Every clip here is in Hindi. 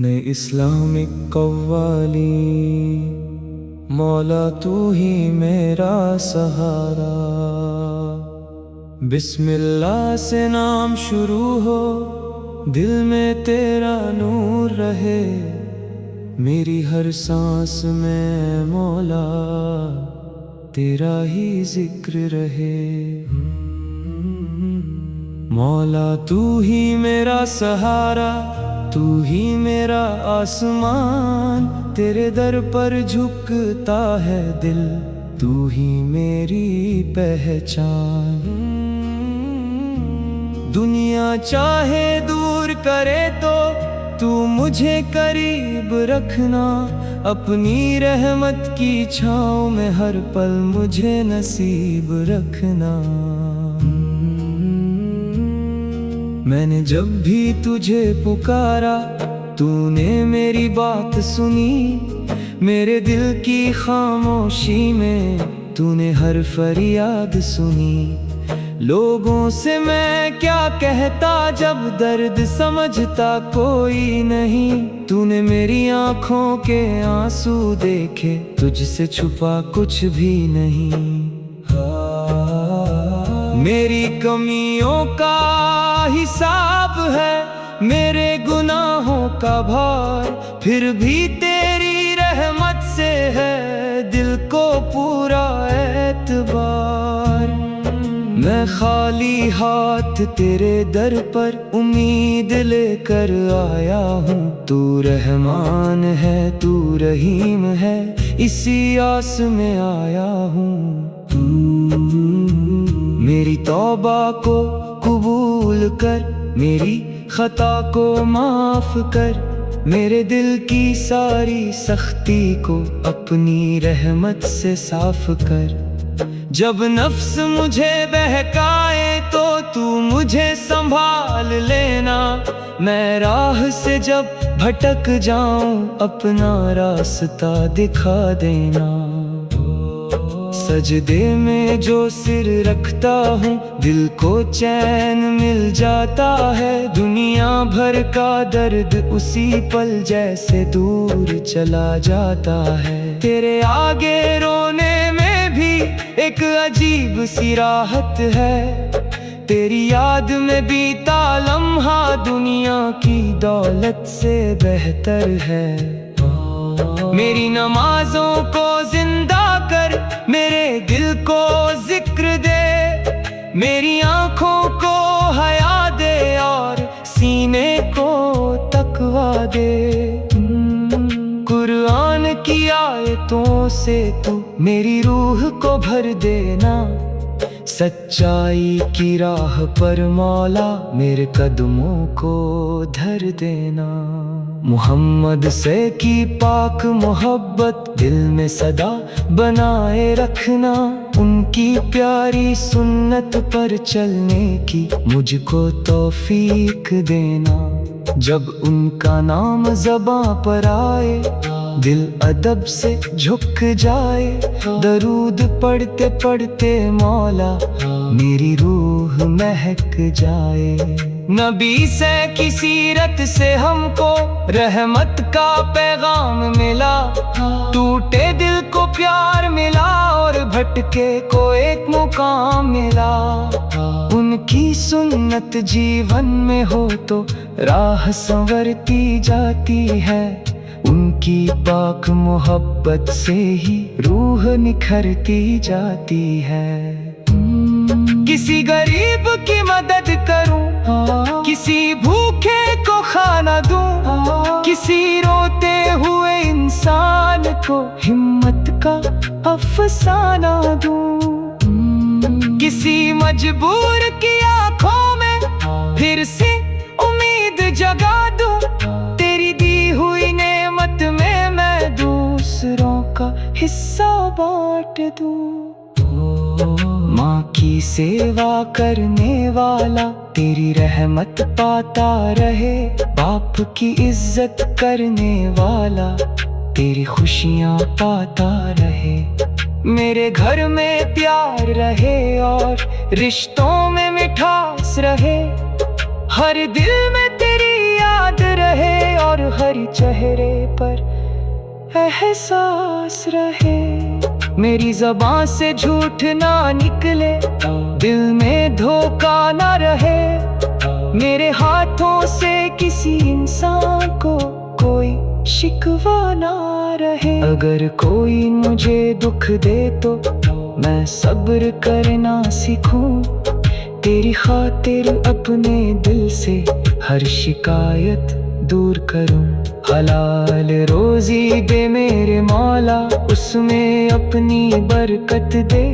ने इस्लामिक कव्वाली, मौला तू ही मेरा सहारा। बिस्मिल्लाह से नाम शुरू हो, दिल में तेरा नूर रहे। मेरी हर सांस में मौला तेरा ही जिक्र रहे। मौला तू ही मेरा सहारा, तू ही मेरा आसमान। तेरे दर पर झुकता है दिल, तू ही मेरी पहचान। दुनिया चाहे दूर करे तो तू मुझे करीब रखना। अपनी रहमत की छाँव में हर पल मुझे नसीब रखना। मैंने जब भी तुझे पुकारा, तूने मेरी बात सुनी। मेरे दिल की खामोशी में तूने हर फरियाद सुनी। लोगों से मैं क्या कहता जब दर्द समझता कोई नहीं। तूने मेरी आँखों के आंसू देखे, तुझसे छुपा कुछ भी नहीं। मेरी कमियों का हिसाब है, मेरे गुनाहों का भार। फिर भी तेरी रहमत से है दिल को पूरा एतबार। मैं खाली हाथ तेरे दर पर उम्मीद लेकर आया हूँ। तू रहमान है, तू रहीम है, इसी आस में आया हूँ। मेरी तौबा को कबूल कर, मेरी खता को माफ कर। मेरे दिल की सारी सख्ती को अपनी रहमत से साफ कर। जब नफ्स मुझे बहकाए तो तू मुझे संभाल लेना। मैं राह से जब भटक जाऊं, अपना रास्ता दिखा देना। सजदे में जो सिर रखता हूँ, दिल को चैन मिल जाता है। दुनिया भर का दर्द उसी पल जैसे दूर चला जाता है। तेरे आगे रोने में भी एक अजीब सी राहत है। तेरी याद में बीता लम्हा दुनिया की दौलत से बेहतर है। मेरी नमाजों को जिंदा कर, मेरे दिल को जिक्र दे। मेरी आँखों को हया दे और सीने को तकवा दे। कुरान की आयतों से तू मेरी रूह को भर देना। सच्चाई की राह पर मौला मेरे कदमों को धर देना। मोहम्मद से की पाक मोहब्बत दिल में सदा बनाए रखना। उनकी प्यारी सुन्नत पर चलने की मुझको तौफीक देना। जब उनका नाम ज़बां पर आए, दिल अदब से झुक जाए। दरूद पढ़ते पढ़ते मौला मेरी रूह महक जाए। नबी से की सीरत से हमको रहमत का पैगाम मिला। टूटे दिल को प्यार मिला और भटके को एक मुकाम मिला। उनकी सुन्नत जीवन में हो तो राह संवरती जाती है। उनकी पाक मोहब्बत से ही रूह निखरती जाती है। किसी गरीब की मदद करूं, किसी भूखे को खाना दूं। किसी रोते हुए इंसान को हिम्मत का अफसाना दूं। किसी मजबूर की आंखों में फिर से उम्मीद जगा दूं। तेरी दी हुई नेमत में मैं दूसरों का हिस्सा बांट दूं। माँ की सेवा करने वाला तेरी रहमत पाता रहे। बाप की इज्जत करने वाला तेरी खुशियाँ पाता रहे। मेरे घर में प्यार रहे और रिश्तों में मिठास रहे। हर दिल में तेरी याद रहे और हर चेहरे पर एहसास रहे। मेरी ज़बान से झूठ ना निकले, दिल में धोखा ना रहे। मेरे हाथों से किसी इंसान को कोई शिकवा ना रहे। अगर कोई मुझे दुख दे तो मैं सब्र करना सीखूं। तेरी खातिर अपने दिल से हर शिकायत दूर करूं। हलाल रोजी दे मेरे मौला, उसमें अपनी बरकत दे।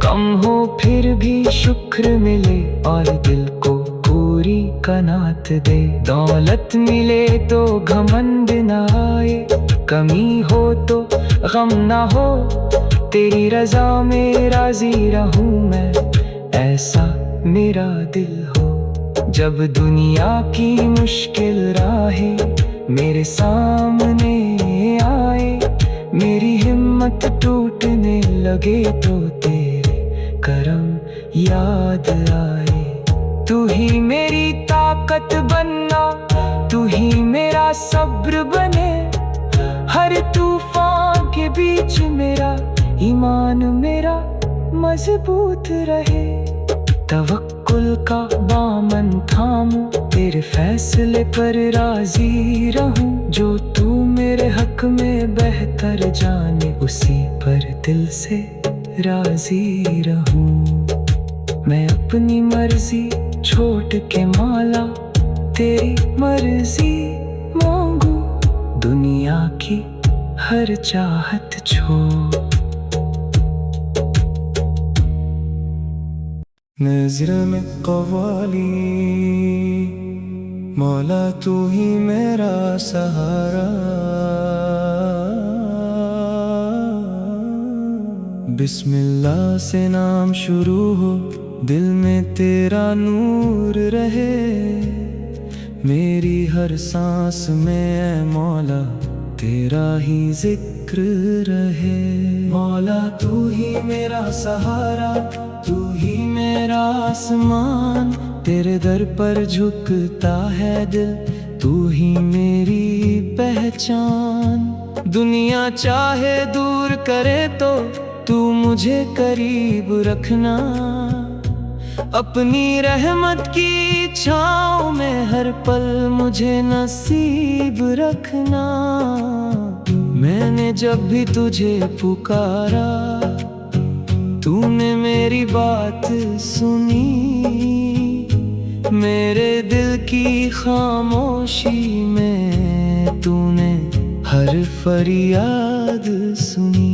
कम हो फिर भी शुक्र मिले और दिल को पूरी कनात दे। दौलत मिले तो घमंड न आए, कमी हो तो गम ना हो। तेरी रजा में राजी रहूं मैं, ऐसा मेरा दिल हो। जब दुनिया की मुश्किल राहें मेरे सामने आए, मेरी हिम्मत टूटने लगे तो तेरे करम याद आए। तू ही मेरी ताकत बनना, तू ही मेरा सब्र बने। हर तूफान के बीच मेरा ईमान मेरा मजबूत रहे। तवक्कुल का दामन थामूं, तेरे फैसले पर राजी रहूं। जो तू मेरे हक में बेहतर जाने, उसी पर दिल से राजी रहूं। मैं अपनी मर्जी छोड़ के मौला तेरी मर्जी मांगू। दुनिया की हर चाहत छोड़। नज़र में कवाली मौला तू ही मेरा सहारा। बिस्मिल्लाह से नाम शुरू हो, दिल में तेरा नूर रहे। मेरी हर सांस में ऐ मौला तेरा ही जिक्र रहे। मौला तू ही मेरा सहारा, तू ही मेरा आसमान। तेरे दर पर झुकता है दिल, तू ही मेरी पहचान। दुनिया चाहे दूर करे तो तू मुझे करीब रखना। अपनी रहमत की छाँव में हर पल मुझे नसीब रखना। मैंने जब भी तुझे पुकारा, तूने मेरी बात सुनी। मेरे दिल की खामोशी में तूने हर फरियाद सुनी।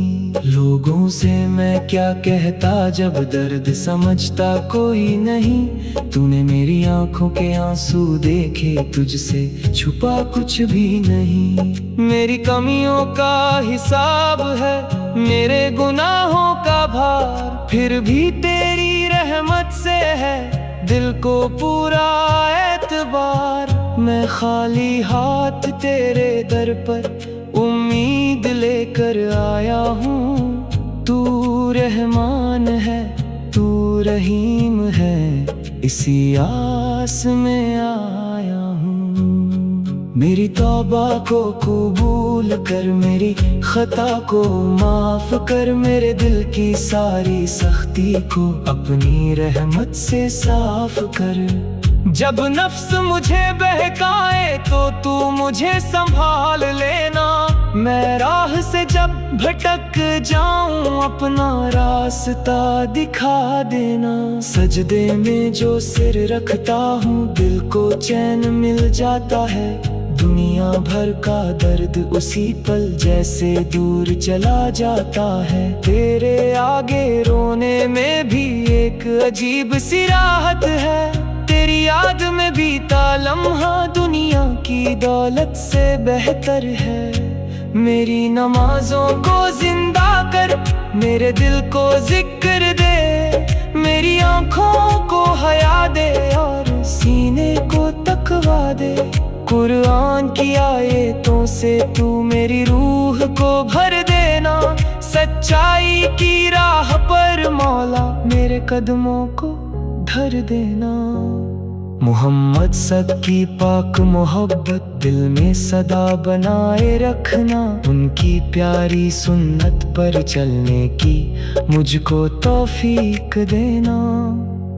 लोगों से मैं क्या कहता जब दर्द समझता कोई नहीं। तूने मेरी आंखों के आंसू देखे, तुझसे छुपा कुछ भी नहीं। मेरी कमियों का हिसाब है, मेरे गुनाहों का भार। फिर भी तेरी रहमत से है दिल को पूरा एतबार। मैं खाली हाथ तेरे दर पर उम्मीद लेकर आया हूँ। तू रहमान है, तू रहीम है, इसी आस में आया हूँ। मेरी तौबा को कबूल कर, मेरी खता को माफ कर। मेरे दिल की सारी सख्ती को अपनी रहमत से साफ कर। जब नफ्स मुझे बहकाए तो तू मुझे संभाल लेना। मैं राह से जब भटक जाऊं अपना रास्ता दिखा देना। सजदे में जो सिर रखता हूँ दिल को चैन मिल जाता है। दुनिया भर का दर्द उसी पल जैसे दूर चला जाता है। तेरे आगे रोने में भी एक अजीब सी राहत है। तेरी याद में बीता लम्हा दुनिया की दौलत से बेहतर है। मेरी नमाजों को जिंदा कर, मेरे दिल को जिक्र दे। मेरी आंखों को हया दे और सीने को तकवा दे। कुरान की आयतों से तू मेरी रूह को भर देना। सच्चाई की राह पर मौला मेरे कदमों को धर देना। मोहम्मद सद की पाक मोहब्बत दिल में सदा बनाए रखना। उनकी प्यारी सुन्नत पर चलने की मुझको तौफीक देना।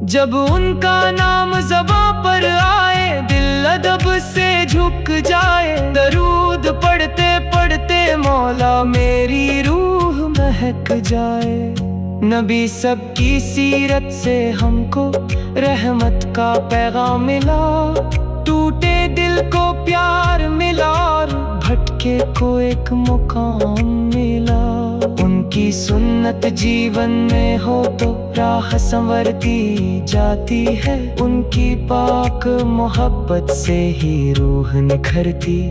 जब उनका नाम ज़बां पर आए दिल अदब से झुक जाए। दरूद पढ़ते पढ़ते मौला मेरी रूह महक जाए। नबी सबकी सीरत से हमको रहमत का पैगाम मिला। टूटे दिल को प्यार मिला और भटके को एक मुकाम मिला। उनकी सुन्नत जीवन में हो तो राह संवरती जाती है। उनकी पाक मोहब्बत से ही रूह निखरती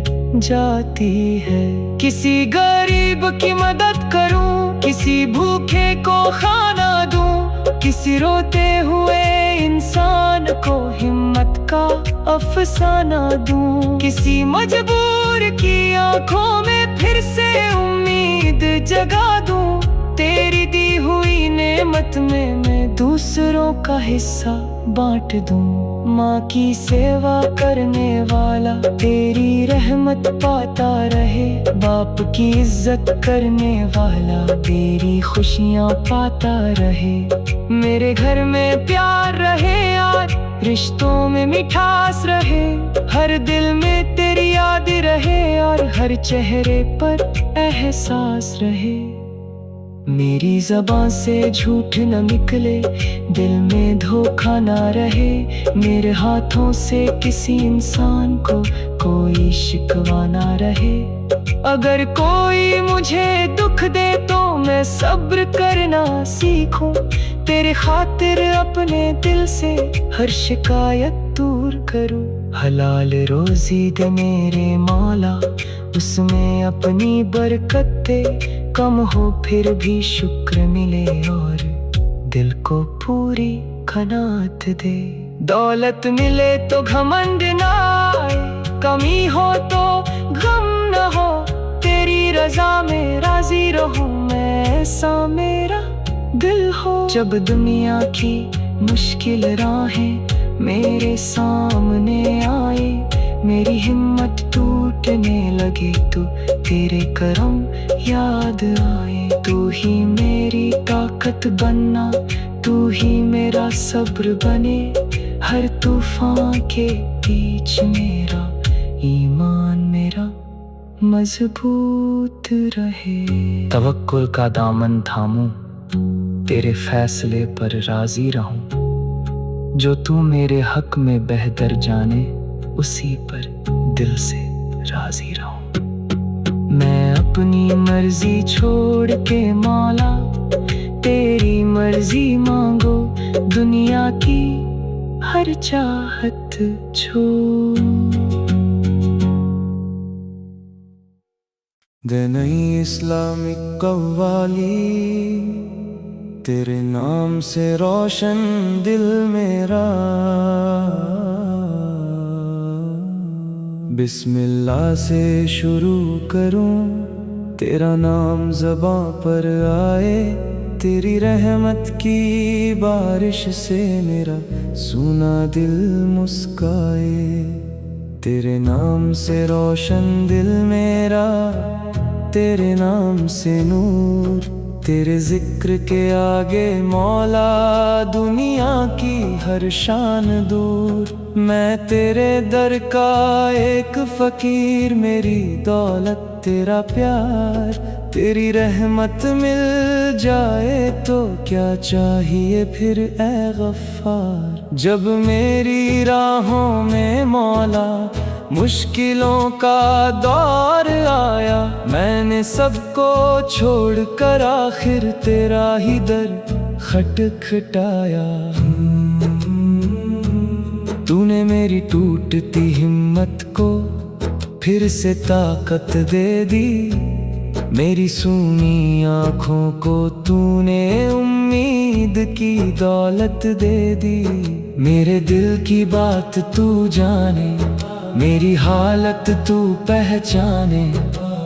जाती है। किसी गरीब की मदद करूं, किसी भूखे को खाना दूं, किसी रोते हुए इंसान को हिम्मत का अफसाना दूं। किसी मजबूर की आंखों में फिर से उम्मीद जगा दूं। तेरी दी हुई नेमत में मैं दूसरों का हिस्सा बांट दूं। माँ की सेवा करने वाला तेरी रहमत पाता रहे। बाप की इज्जत करने वाला तेरी खुशियाँ पाता रहे। मेरे घर में प्यार रहे यार, रिश्तों में मिठास रहे। हर दिल में तेरी याद रहे और हर चेहरे पर एहसास रहे। मेरी ज़बां से झूठ न निकले, दिल में धोखा न रहे। मेरे हाथों से किसी इंसान को कोई शिकवा न रहे। अगर कोई मुझे दुख दे तो मैं सब्र करना सीखूं। तेरे खातिर अपने दिल से हर शिकायत दूर करूं। हलाल रोजी दे मेरे मौला, उसमें अपनी बरकत दे। कम हो फिर भी शुक्र मिले और दिल को पूरी कनात दे। दौलत मिले तो घमंड ना आए, कमी हो तो गम न हो। तेरी रजा में राजी रहूं मैं, ऐसा मेरा दिल हो। जब दुनिया की मुश्किल राहें मेरे सामने आए, मेरी हिम्मत टूटने लगे तो तेरे करम याद आए। तू ही मेरी ताकत बनना, तू ही मेरा सब्र बने। हर तूफान के बीच मेरा ईमान मेरा मजबूत रहे। तवक्कुल का दामन थामूं, तेरे फैसले पर राजी रहूं। जो तू मेरे हक में बेहतर जाने, उसी पर दिल से राजी रहूं। मैं अपनी मर्जी छोड़ के मौला तेरी मर्जी मांगो। दुनिया की हर चाहत छोड़। दे नई इस्लामिक कव्वाली, तेरे नाम से रोशन दिल मेरा। बिस्मिल्लाह से शुरू करूं, तेरा नाम ज़बां पर आए। तेरी रहमत की बारिश से मेरा सूना दिल मुस्काए। तेरे नाम से रोशन दिल मेरा, तेरे नाम से नूर। तेरे जिक्र के आगे मौला दुनिया की हर शान दूर। मैं तेरे दर का एक फकीर, मेरी दौलत तेरा प्यार। तेरी रहमत मिल जाए तो क्या चाहिए फिर ए गफ्फार। जब मेरी राहों में मौला मुश्किलों का दौर आया, मैंने सबको छोड़कर आखिर तेरा ही दर खटखटाया। तूने मेरी टूटती हिम्मत को फिर से ताकत दे दी। मेरी सूनी आँखों को तूने उम्मीद की दौलत दे दी। मेरे दिल की बात तू जाने, मेरी हालत तू पहचाने।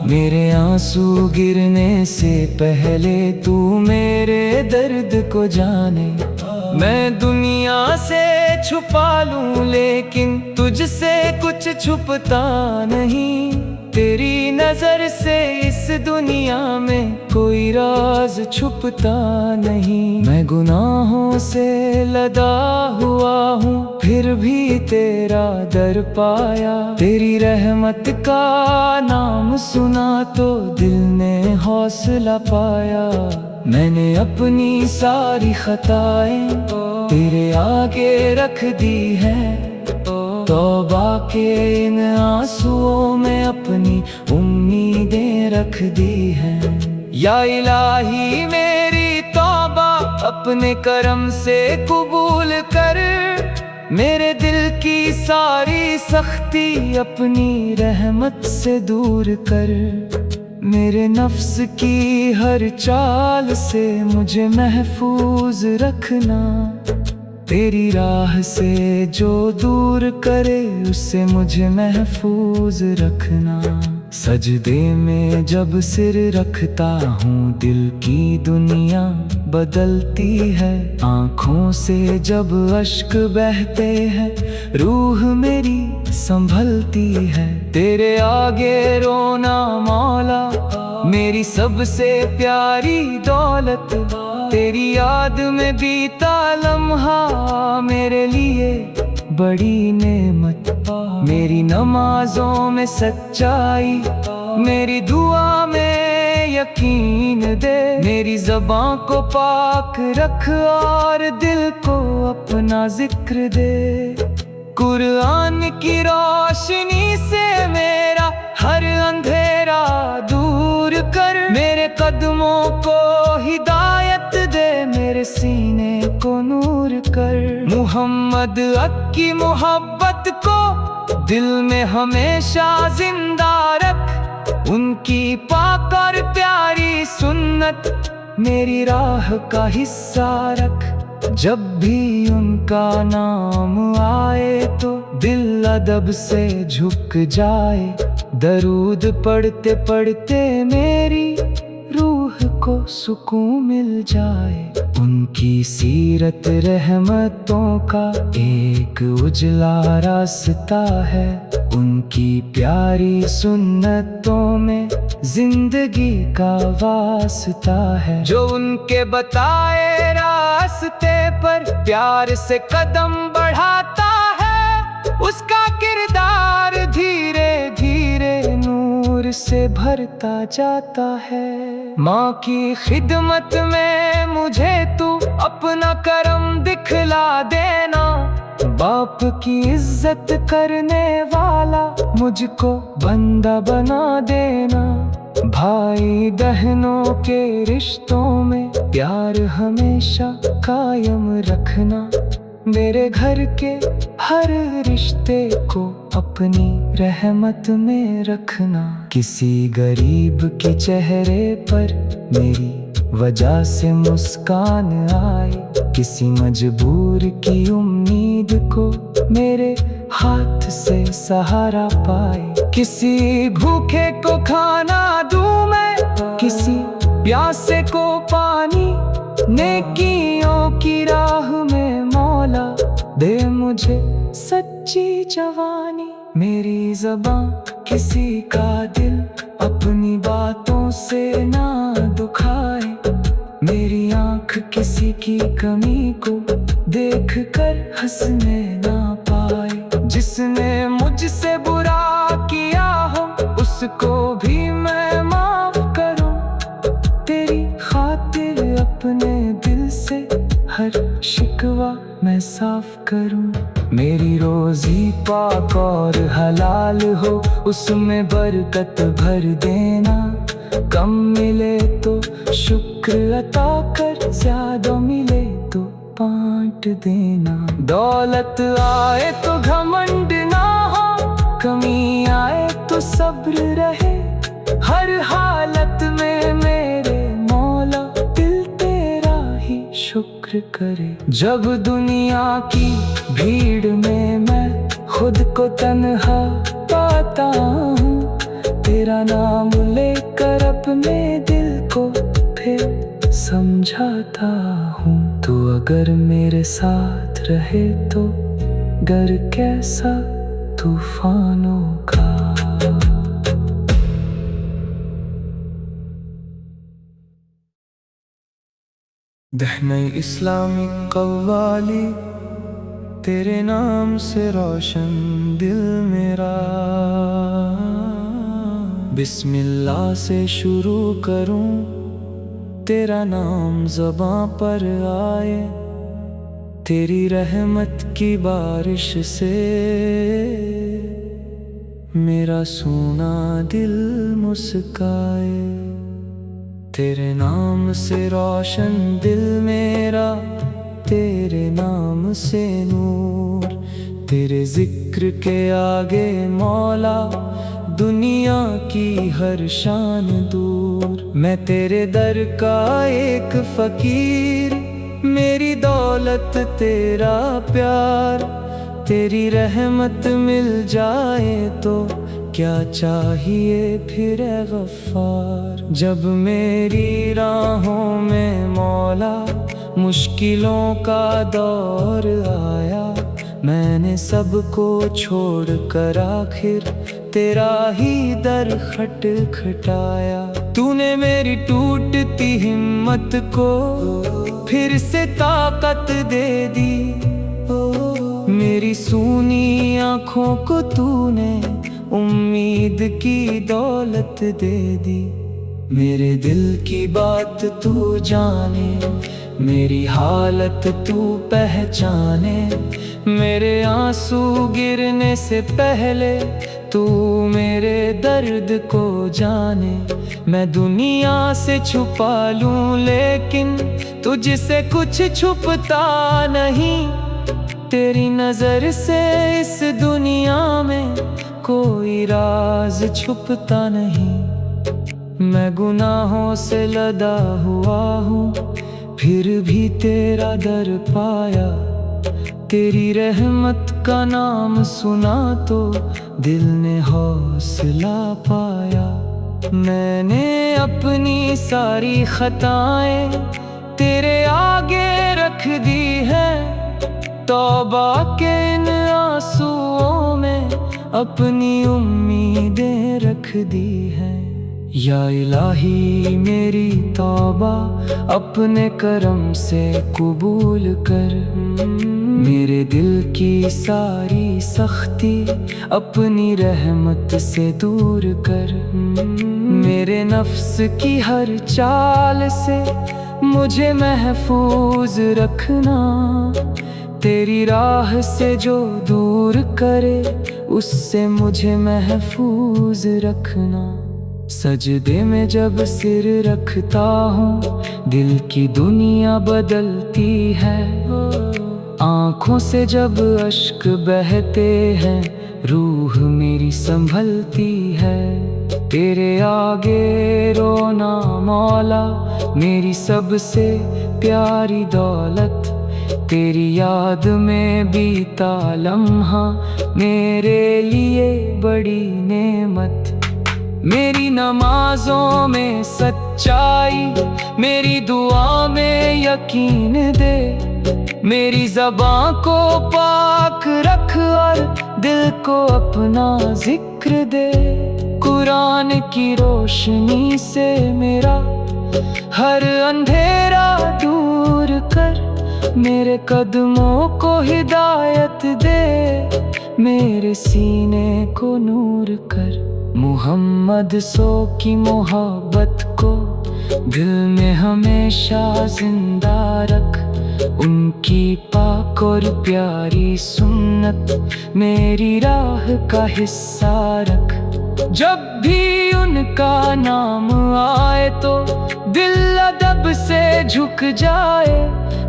मेरे आंसू गिरने से पहले तू मेरे दर्द को जाने। मैं दुनिया से छुपा लूं, लेकिन तुझसे कुछ छुपता नहीं। तेरी नजर से इस दुनिया में कोई राज छुपता नहीं। मैं गुनाहों से लदा हुआ हूँ, फिर भी तेरा दर पाया। तेरी रहमत का नाम सुना तो दिल ने हौसला पाया। मैंने अपनी सारी खताएं तेरे आगे रख दी है। तौबा के इन आंसुओं में अपनी उम्मीदें रख दी हैं। या इलाही मेरी तौबा अपने करम से कबूल कर। मेरे दिल की सारी सख्ती अपनी रहमत से दूर कर। मेरे नफ्स की हर चाल से मुझे महफूज रखना। तेरी राह से जो दूर करे उससे मुझे महफूज रखना। सजदे में जब सिर रखता हूँ दिल की दुनिया बदलती है। आँखों से जब अश्क बहते हैं रूह मेरी संभलती है। तेरे आगे रोना मौला मेरी सबसे प्यारी दौलत। तेरी याद में बीता लम्हा मेरे लिए बड़ी नेमत। मेरी नमाजों में सच्चाई, मेरी दुआ में यकीन दे। मेरी ज़बां को पाक रख और दिल को अपना जिक्र दे। कुरान की रोशनी से मेरा हर अंधेरा दूर कर। मेरे कदमों को हिदायत दे, मेरे सीने को नूर कर। मुहम्मद की मोहब्बत को दिल में हमेशा जिंदा रख। उनकी पाक और प्यारी सुन्नत मेरी राह का हिस्सा रख। जब भी उनका नाम आए तो दिल अदब से झुक जाए। दरूद पढ़ते पढ़ते मेरी रूह को सुकून मिल जाए। उनकी सीरत रहमतों का एक उजला रास्ता है। उनकी प्यारी सुन्नतों में जिंदगी का वास्ता है। जो उनके बताए रास्ते पर प्यार से कदम बढ़ाता है, उसका किरदार धीरे धीरे नूर से भरता जाता है। माँ की खिदमत में मुझे तू अपना करम दिखला देना। बाप की इज्जत करने वाला मुझको बंदा बना देना। भाई बहनों के रिश्तों में प्यार हमेशा कायम रखना। मेरे घर के हर रिश्ते को अपनी रहमत में रखना। किसी गरीब के चेहरे पर मेरी वजह से मुस्कान आए। किसी मजबूर की उम्मीद को मेरे हाथ से सहारा पाए। किसी भूखे को खाना दूं मैं, किसी प्यासे को पानी। नेकियों की राह में मौला दे मुझे सच्ची जवानी। मेरी ज़बां किसी का दिल अपनी बातों से ना दुखाए। मेरी आँख किसी की कमी को देख कर हंसने ना पाए। जिसने मुझसे बुरा किया हो उसको भी मैं माफ करूं। तेरी खातिर अपने दिल से हर शिकवा मैं साफ करूं। मेरी रोजी पाक और हलाल हो, उसमें बरकत भर देना। कम मिले तो शुक्र अता कर, ज्यादा मिले तो बांट देना। दौलत आए तो घमंड ना हो, कमी आए तो सब्र रहे। हर हालत में मेरे मौला दिल तेरा ही शुक्र करे। जब दुनिया की भीड़ में मैं खुद को तन्हा पाता हूँ, तेरा नाम लेकर अपने दिल को फिर समझाता हूँ। तू अगर मेरे साथ रहे तो डर कैसा तूफानों का। दहने इस्लामी कव्वाली, तेरे नाम से रोशन दिल मेरा। बिस्मिल्लाह से शुरू करूं, तेरा नाम ज़बां पर आए। तेरी रहमत की बारिश से मेरा सूना दिल मुस्काए। तेरे नाम से रोशन दिल मेरा, तेरे नाम से नूर। तेरे जिक्र के आगे मौला, दुनिया की हर शान दूर। मैं तेरे दर का एक फकीर, मेरी दौलत तेरा प्यार। तेरी रहमत मिल जाए तो क्या चाहिए फिर ए गफ्फार। जब मेरी राहों में मौला मुश्किलों का दौर आया, मैंने सबको छोड़ कर आखिर तेरा ही दर खटखटाया। तूने मेरी टूटती हिम्मत को फिर से ताकत दे दी। मेरी सूनी आँखों को तूने उम्मीद की दौलत दे दी। मेरे दिल की बात तू जाने, मेरी हालत तू पहचाने। मेरे आंसू गिरने से पहले तू मेरे दर्द को जाने। मैं दुनिया से छुपा लूं लेकिन तुझसे कुछ छुपता नहीं। तेरी नजर से इस दुनिया में कोई राज छुपता नहीं। मैं गुनाहों से लदा हुआ हूँ, फिर भी तेरा दर पाया। तेरी रहमत का नाम सुना तो दिल ने हौसला पाया। मैंने अपनी सारी खताएं तेरे आगे रख दी है। तौबा के इन आंसुओं में अपनी उम्मीदें रख दी हैं। या इलाही मेरी तौबा अपने करम से कबूल कर। मेरे दिल की सारी सख्ती अपनी रहमत से दूर कर। मेरे नफ्स की हर चाल से मुझे महफूज रखना। तेरी राह से जो दूर करे उससे मुझे महफूज रखना। सजदे में जब सिर रखता हूँ दिल की दुनिया बदलती है। आँखों से जब अश्क बहते हैं रूह मेरी संभलती है। तेरे आगे रोना मौला मेरी सबसे प्यारी दौलत। तेरी याद में बीता लम्हा मेरे लिए बड़ी नेमत। मेरी नमाजों में सच्चाई, मेरी दुआ में यकीन दे। मेरी ज़बां को पाक रख और दिल को अपना जिक्र दे। कुरान की रोशनी से मेरा हर अंधेरा दूर कर। मेरे कदमों को हिदायत दे, मेरे सीने को नूर कर। मुहम्मद सो की मोहब्बत को दिल में हमेशा जिंदा रख। उनकी पाक और प्यारी सुन्नत मेरी राह का हिस्सा रख। जब भी उनका नाम आए तो दिल अदब से झुक जाए।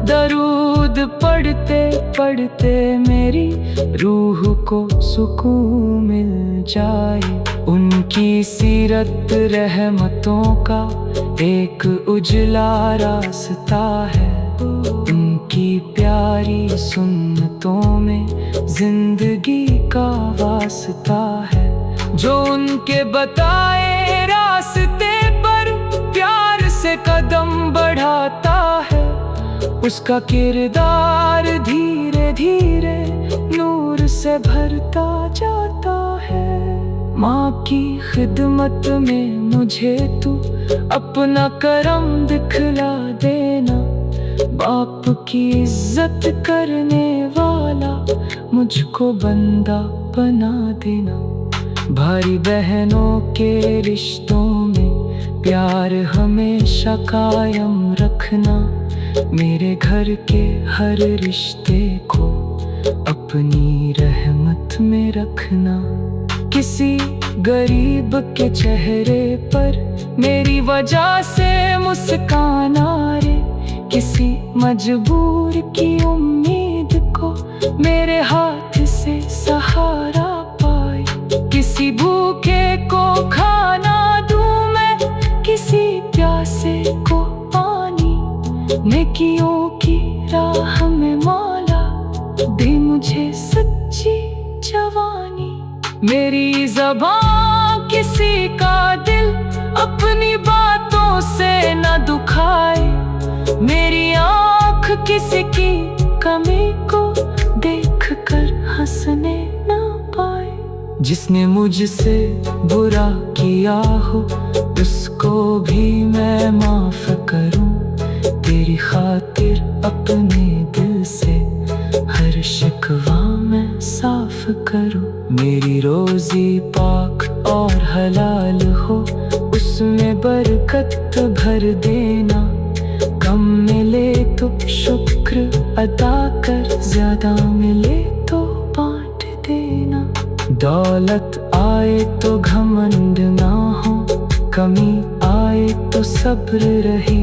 दरूद पढ़ते पढ़ते मेरी रूह को सुकून मिल जाए। उनकी सीरत रहमतों का एक उजला रास्ता है। उनकी प्यारी सुन्नतों में जिंदगी का वास्ता है। जो उनके बताए रास्ते पर प्यार से कदम बढ़ाता है, उसका किरदार धीरे धीरे नूर नूर से भरता जाता है। माँ की खिदमत में मुझे तू अपना करम दिखला देना। बाप की इज्जत करने वाला मुझको बंदा बना देना। भाई बहनों के रिश्तों में प्यार हमेशा कायम रखना। मेरे घर के हर रिश्ते को अपनी रहमत में रखना। किसी गरीब के चेहरे पर मेरी वजह से मुस्कान आ रे। किसी मजबूर की उम्मीद को मेरे हाथ से सहारा पाए। किसी भूखे को खाना दूं मैं, किसी प्यासे को पानी। नेकियों की राह में मौला दे मुझे सच्ची जवानी। मेरी ज़बान किसी का दिल अपनी बातों से न दुखाए। मेरी आँख किसी की कमी को देखकर हंसने न पाए। जिसने मुझसे बुरा किया हो उसको भी मैं माफ करूं। तेरी खातिर अपने दिल से हर शिकवा मैं साफ करूं। मेरी रोजी पाक और हलाल हो, उसमें बरकत भर देना। कम मिले तो शुक्र अदा कर, ज्यादा मिले तो बांट देना। दौलत आए तो घमंड ना हो, कमी आए तो सब्र रहे।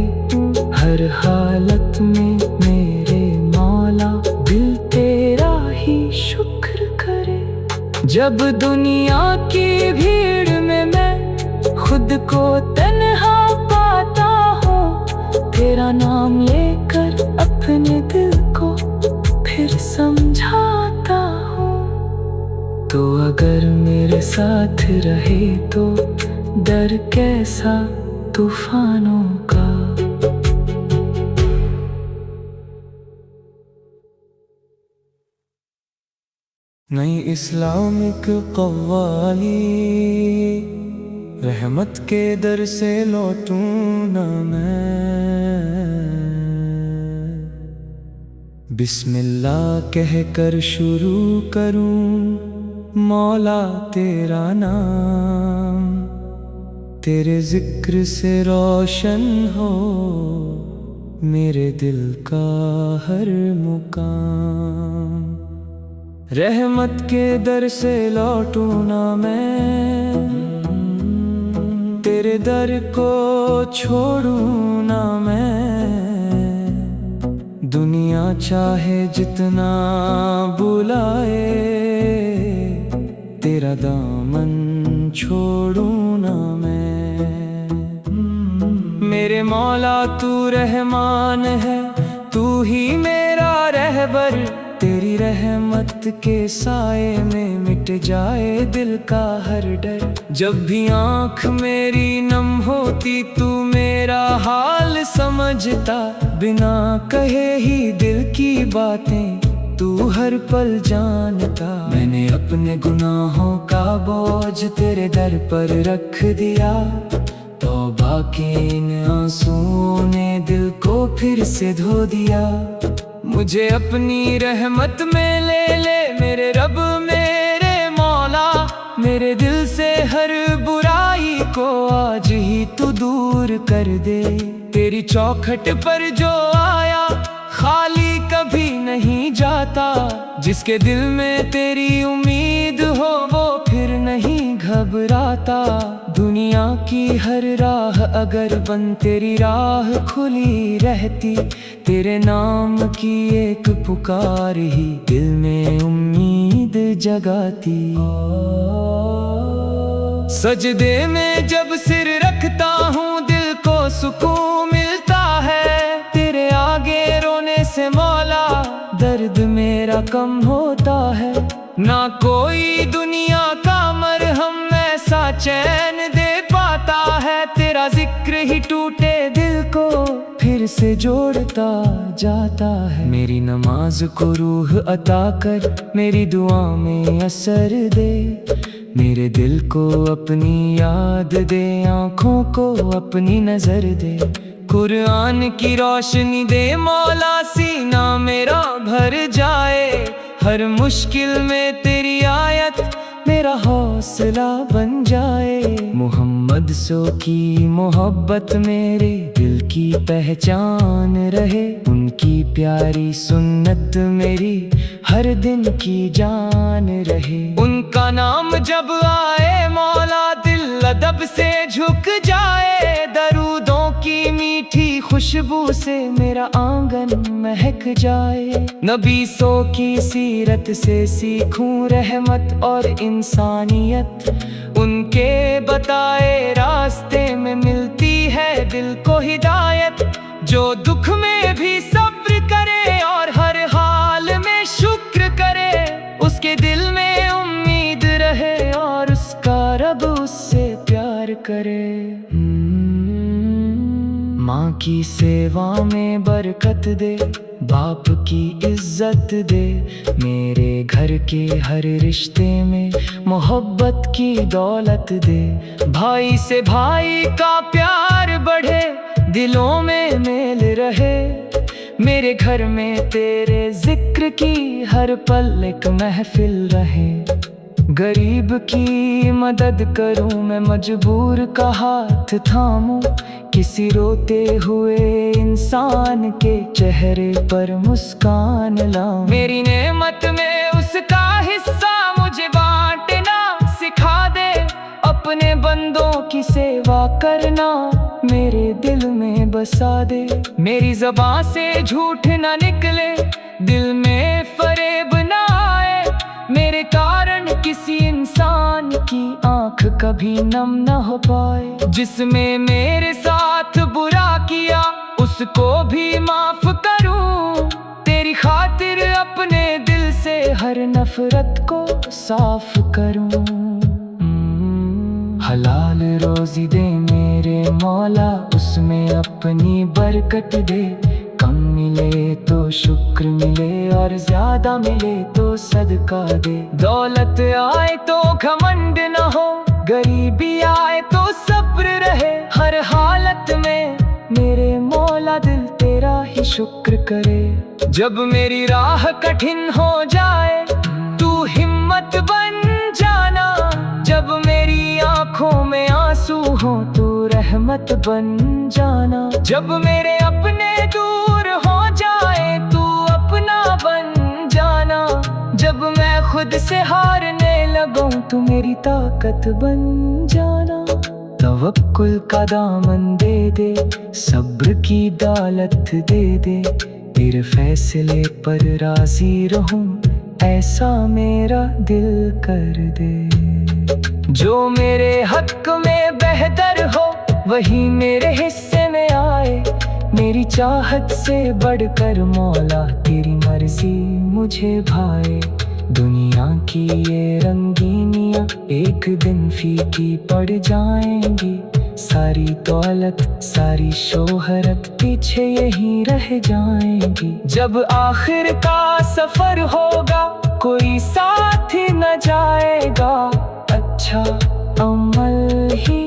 हर हालत में मेरे मौला दिल तेरा ही शुक्र करे। जब दुनिया की भीड़ में मैं खुद को तन्हा पाता हूँ, तेरा नाम लेकर अपने दिल को फिर समझाता हूँ। तो अगर मेरे साथ रहे तो डर कैसा तूफानों का। नई इस्लामिक कव्वाली, रहमत के दर से लौटूं ना मैं। बिस्मिल्लाह कह कर शुरू करूं मौला तेरा नाम। तेरे जिक्र से रोशन हो मेरे दिल का हर मुकाम। रहमत के दर से लौटूं ना मैं, तेरे दर को छोड़ूं ना मैं। दुनिया चाहे जितना बुलाए, तेरा दामन छोड़ूं ना मैं। मेरे मौला तू रहमान है, तू ही मेरा रहबर। तेरी रहमत के साए में मिट जाए दिल का हर डर। जब भी आँख मेरी नम होती तू मेरा हाल समझता। बिना कहे ही दिल की बातें तू हर पल जानता। मैंने अपने गुनाहों का बोझ तेरे दर पर रख दिया। तौबा के इन आंसुओं ने दिल को फिर से धो दिया। मुझे अपनी रहमत में ले ले मेरे रब मेरे मौला। मेरे दिल से हर बुराई को आज ही तू दूर कर दे। तेरी चौखट पर जो आया खाली कभी नहीं जाता। जिसके दिल में तेरी उम्मीद हो वो फिर नहीं घबराता। दुनिया की हर राह अगर बंद तेरी राह खुली रहती। तेरे नाम की एक पुकार ही दिल में उम्मीद जगाती। सजदे में जब सिर रखता हूँ दिल को सुकून मिलता है। तेरे आगे रोने से मौला दर्द मेरा कम होता है। ना कोई दुनिया का मरहम ऐसा चैन दे पाता है। तेरा जिक्र ही टूटे दिल को फिर फिर से जोड़ता जाता है। मेरी नमाज को रूह अता कर, मेरी दुआ में असर दे, मेरे दिल को अपनी याद दे, आँखों को अपनी नजर दे। कुरान की रोशनी दे मौला, सीना मेरा भर जाए, हर मुश्किल में तेरी आयत मेरा हौसला बन जाए। मोहम्मद सो की मोहब्बत मेरे दिल की पहचान रहे, उनकी प्यारी सुन्नत मेरी हर दिन की जान रहे। उनका नाम जब आए मौला, दिल अदब से झुक जाए, दरूदों की मीठी खुशबू से मेरा आंगन महक जाए। नबी सो की सीरत से सीखूं रहमत और इंसानियत, उनके बताए रास्ते में मिलती है दिल को हिदायत। जो दुख में भी सब्र करे और हर हाल में शुक्र करे, उसके दिल में उम्मीद रहे और उसका रब उससे प्यार करे। माँ की सेवा में बरकत दे, बाप की इज्जत दे, मेरे घर के हर रिश्ते में मोहब्बत की दौलत दे। भाई से भाई का प्यार बढ़े, दिलों में मेल रहे, मेरे घर में तेरे जिक्र की हर पल एक महफिल रहे। गरीब की मदद करूं मैं, मजबूर का हाथ थामूं, किसी रोते हुए इंसान के चेहरे पर मुस्कान लाऊं। मेरी नेमत में उसका हिस्सा मुझे बांटना सिखा दे, अपने बंदों की सेवा करना मेरे दिल में बसा दे। मेरी ज़बान से झूठ ना निकले, दिल में फरेब ना आए, मेरे कारण किसी इंसान की आंख कभी नम न हो पाए। जिसने मेरे साथ बुरा किया उसको भी माफ करूं, तेरी खातिर अपने दिल से हर नफरत को साफ करूं। हलाल रोजी दे मेरे मौला, उसमें अपनी बरकत दे, कम मिले तो शुक्र मिले और ज्यादा मिले तो सदका दे। दौलत आए तो घमंड न हो, गरीबी आए तो सब्र रहे, हर हालत में मेरे मौला दिल तेरा ही शुक्र करे। जब मेरी राह कठिन हो जाए तू हिम्मत बन जाना, जब मेरी आंखों में आंसू हो तू रहमत बन जाना। जब मेरे अपने दूर हो जाए तू अपना बन जाना, जब मैं खुद से हारने लगूं तू मेरी ताकत बन जाना। तवक्कुल का दामन दे दे, सब्र की दौलत दे दे, तेरे फैसले पर राजी रहूं ऐसा मेरा दिल कर दे। जो मेरे हक में बेहतर हो वही मेरे हिस्से में आए, मेरी चाहत से बढ़कर मौला तेरी मर्जी मुझे भाए। दुनिया की ये रंगीनियाँ एक दिन फीकी पड़ जाएंगी, सारी दौलत सारी शोहरत पीछे यहीं रह जाएंगी। जब आखिर का सफर होगा कोई साथ ही न जाएगा, अच्छा अमल ही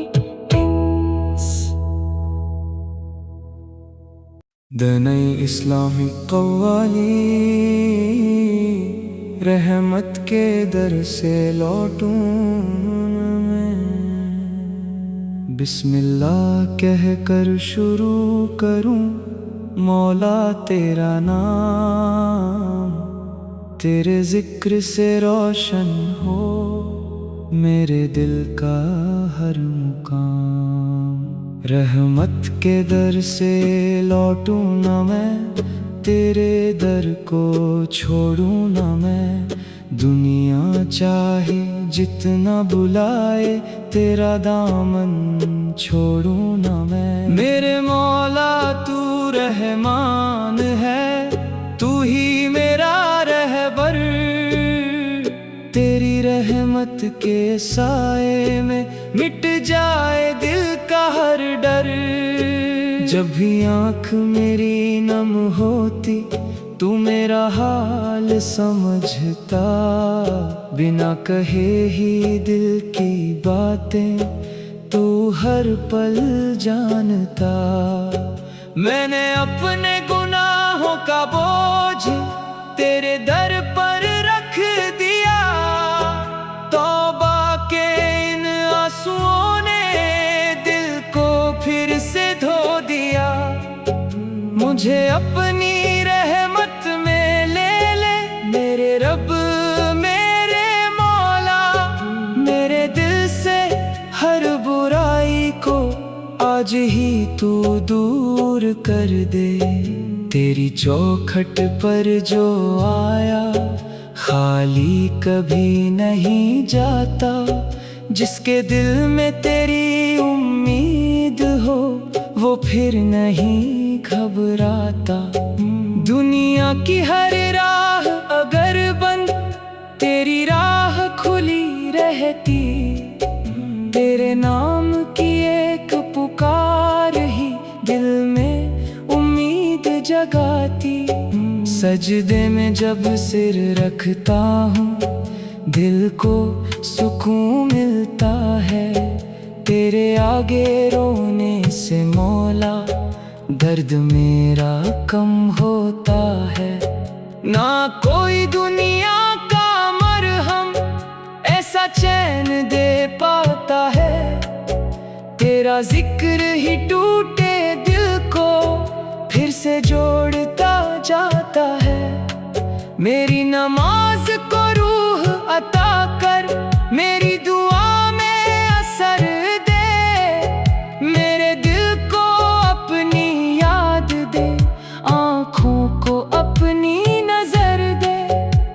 The नई इस्लामी कव्वाली, रहमत के दर से लौटूं मैं, बिस्मिल्लाह कह कर शुरू करूं मौला तेरा नाम, तेरे जिक्र से रोशन हो मेरे दिल का हर मुकाम। रहमत के दर से लौटूं ना मैं, तेरे दर को छोड़ूं ना मैं, दुनिया चाहे जितना बुलाए तेरा दामन छोड़ूं ना मैं। मेरे मौला तू रहमान है, तू ही मेरा रहबर, तेरी रहमत के साए में मिट जाए दिल का हर डर। जब भी आँख मेरी नम होती तू मेरा हाल समझता, बिना कहे ही दिल की बातें तू हर पल जानता। मैंने अपने गुनाहों का बोझ तेरे दर पर रख दिया, तौबा के इन आंसुओं ने दिल को फिर से धो दिया। मुझे अपनी रहमत में ले ले मेरे रब मेरे मौला, मेरे दिल से हर बुराई को आज ही तू दूर कर दे। तेरी चौखट पर जो आया खाली कभी नहीं जाता, जिसके दिल में तेरी उम्मीद हो वो फिर नहीं घबराता। दुनिया की हर राह अगर बंद तेरी राह खुली रहती, तेरे नाम की एक पुकार ही दिल में उम्मीद जगाती। सजदे में जब सिर रखता हूँ दिल को सुकून मिलता है, तेरे आगे रोने से मौला दर्द मेरा कम होता है। ना कोई दुनिया का मरहम ऐसा चैन दे पाता है, तेरा जिक्र ही टूटे दिल को फिर से जोड़ता जाता है। मेरी नमाज को रूह अता कर, मेरी दुआ में असर दे, मेरे दिल को अपनी याद दे, आँखों को अपनी नजर दे।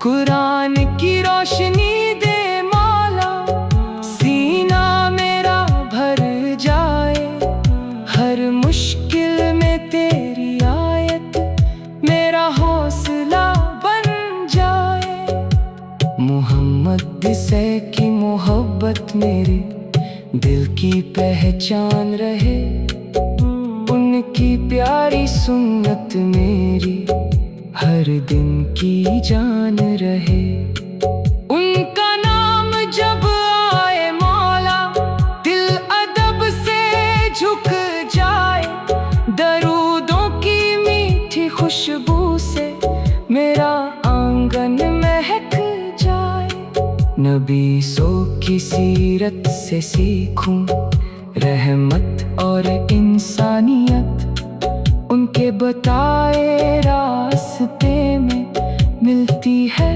कुरान की रोशनी दे मौला, सीना मेरा भर जाए, हर मुश्किल में तेरी आयत मेरा हौसला बन जाए। मोहम्मद से की मोहब्बत मेरे दिल की पहचान रहे, उनकी प्यारी सुन्नत मेरी हर दिन की जान रहे। उनका नाम जब आए मौला दिल अदब से झुक जाए, दरूदों की मीठी खुशबू से मेरा आंगन महक जाए। नबी सो की सीरत से सीखूं रहमत और इंसानियत, उनके बताए रास्ते में मिलती है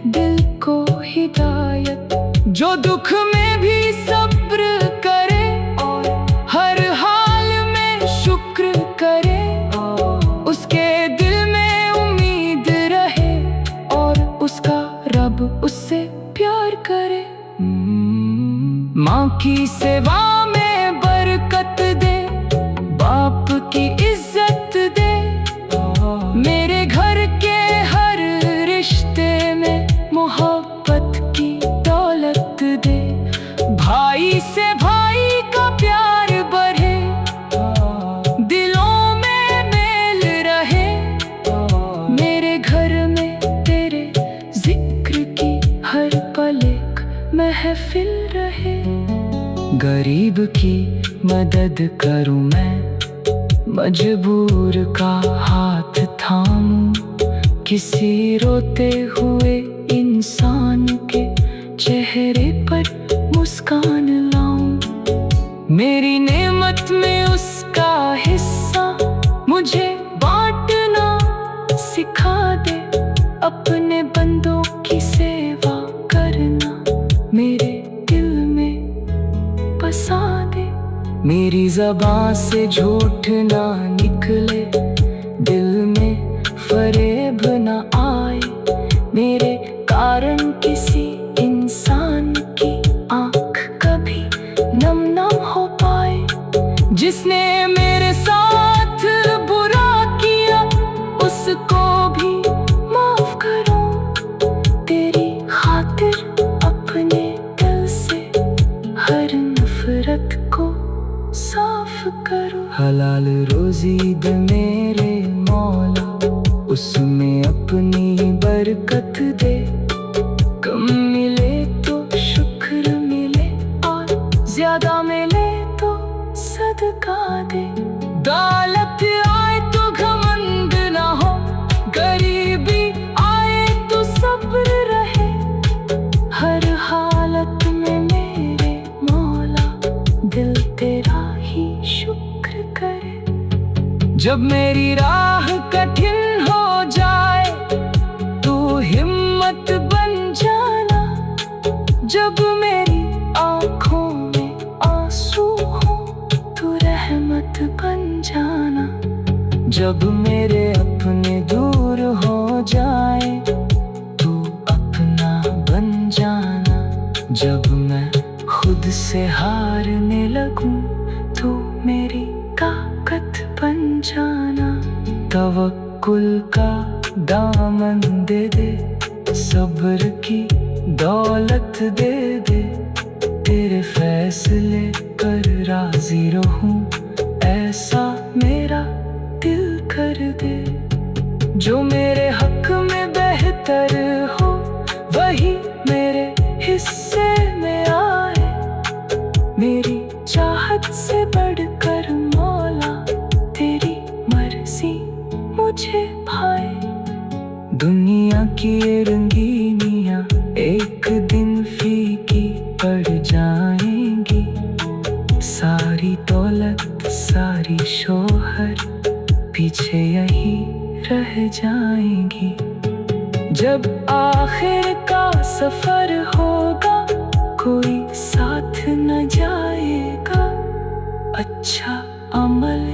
दिल को हिदायत। जो दुख में भी सब्र करे और हर हाल में शुक्र करे, उसके दिल में उम्मीद रहे और उसका रब उससे प्यार करे। माँ की सेवा में बरकत दे, बाप की इज्जत दे, मेरे घर के हर रिश्ते में मोहब्बत की दौलत दे। भाई से भाई का प्यार बढ़े, दिलों में मेल रहे, मेरे घर में तेरे जिक्र की हर पल एक महफिल रहे। गरीब की मदद करूं मैं, मजबूर का हाथ थामूं, किसी रोते हुए इंसान के चेहरे पर मुस्कान लाऊं। मेरी नेमत में उसका हिस्सा मुझे बांटना सिखा दे, अपने बंदों की सेवा करना मेरे दिल में बसा दे। मेरी ज़बान से झूठ ना निकले, दिल में फरेब ना आए, मेरे कारण किसी इंसान की आँख कभी नम ना हो पाए। जिसने मेरे साथ बुरा किया उसको भी माफ करो, तेरी खातिर अपने दिल से हर नफरत को साफ करूं। हलाल रोजी दे मेरे मौला, उसमें अपनी बरकत दे। कम मिले तो शुक्र मिले, और ज्यादा मिले तो सदका दे। दौलत आए तो घमंड ना हो, गरीबी आए तो सब्र रहे। हर हालत में मेरे मौला, दिल तेरा ही शुक्र करे। जब मेरी राह कठिन हो जाए, तू हिम्मत बन जाना। जब मेरी आँखों में आंसू हो, तू रहमत बन जाना। जब मेरे अपने दूर हो जाए, तू अपना बन जाना। जब मैं खुद से हारने लगूं, तू मेरी ताकत बन जाना। तवक्कुल का दामन दे दे, सब्र की दौलत दे दे। तेरे फैसले पर राजी रहूं, ऐसा मेरा दिल कर दे। जो मेरे हक में बेहतर हो, वही मेरे हिस्से में आए। मेरी चाहत से बढ़कर मौला, तेरी मर्जी मुझे भाए। दुनिया की ये रंगीनियां एक दिन फीकी पड़ जाएंगी। सारी दौलत सारी शोहर पीछे यही रह जाएंगी। जब आखिर का सफर होगा, कोई साथ न जाएगा। अच्छा अमल